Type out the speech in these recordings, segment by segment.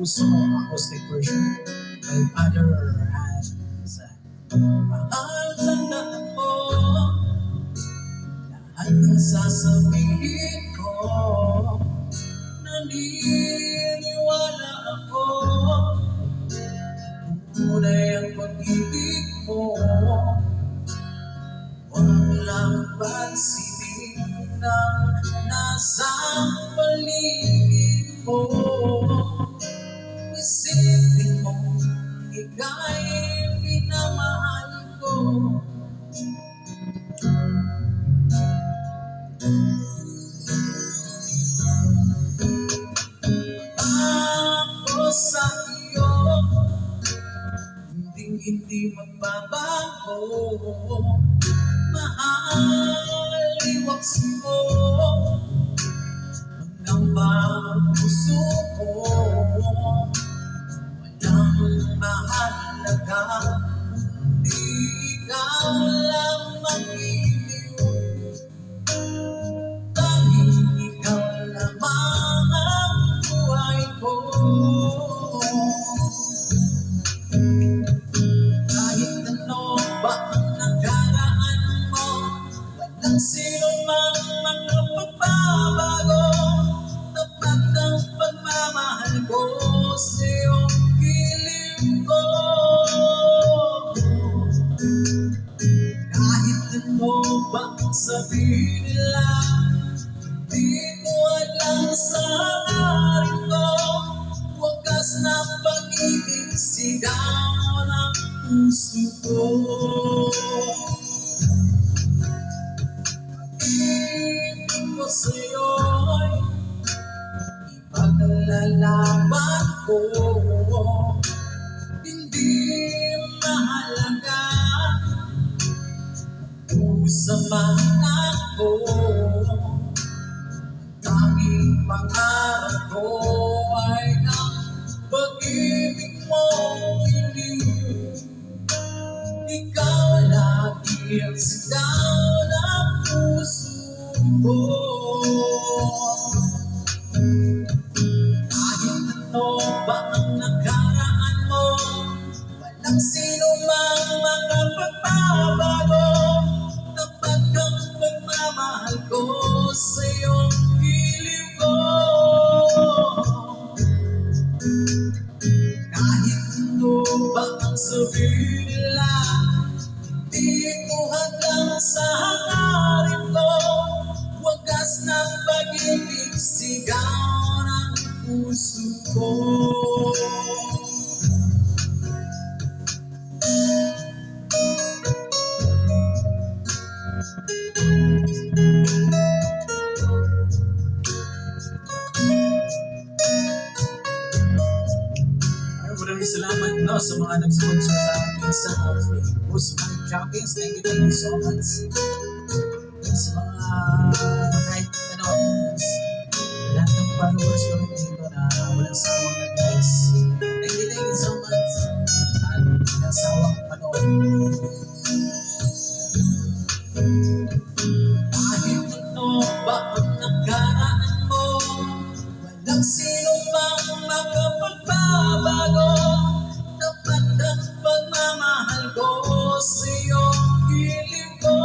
Puso acoustic version by Father Hans. Mahal na ako, lahat ng sasabihin ko, naniniwala ako, tunay ang pag-ibig mo, walang pansinin ng nasa paligid mo. Isipin mo, ika'y minamahal ko. Ako sa iyo, hindi magbabago. Mahal, iwaks mo, pangamba ang puso ko. Walang mahalaga, di ikaw lang mag-iliw. Tanging ikaw lamang ang buhay ko. Kahit ano ba ang nakaraan mo, walang sino mang makapagbabago. Tapat ang pagmamahal ko sa iyong giliw ko. Kahit ano ba ang sabihin nila, di ko alam sa hangarin ko. Wagas na pag-ibig, sigaw ng puso ko. Pag-ibig ko sa'yo'y ipaglalaban ko. Hindi mahalaga kung samahan ako. Tanging pangarap ko ay ang pag-ibig mo iliw. Ikaw lagi ang sigaw ng puso ko. Kahit ano ba ang nakaraan mo, walang sino mang makapagbabago. Tapat ang pagmamahal ko sa iyong giliw ko. Kahit ano ba ang sabihin nila, di ko hadlang sa hangarin ko. Wagas ng pag-ibig, sigaw ng puso ko. Maraming salamat no, sa mga nag-sponsor sa ating sa Usman Shoppings. Thank you so much. Sa mga kahit ano, lahat ng followers ko dito na walang sawang nag-guys. Thank you so much. At walang sawang panood. Kahit ano ba ang nakaraan mo, walang sino mang makapagbabago. Tapat ang pagmamahal ko sa iyong giliw ko.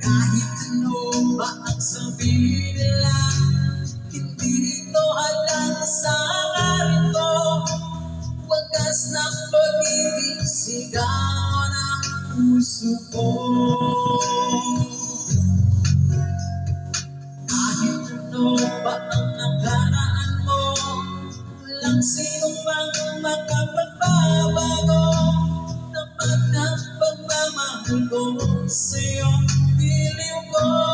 Kahit ano ba ang sabihin nila, hindi ito halang sa hangarin ko. Wagas ng pag-ibig, sigaw ng puso ko. Kahit ano ba ang nakaraan mo, walang sino mang makapagbabago. Tapat ang pagmamahal ko sa iyong giliw ko.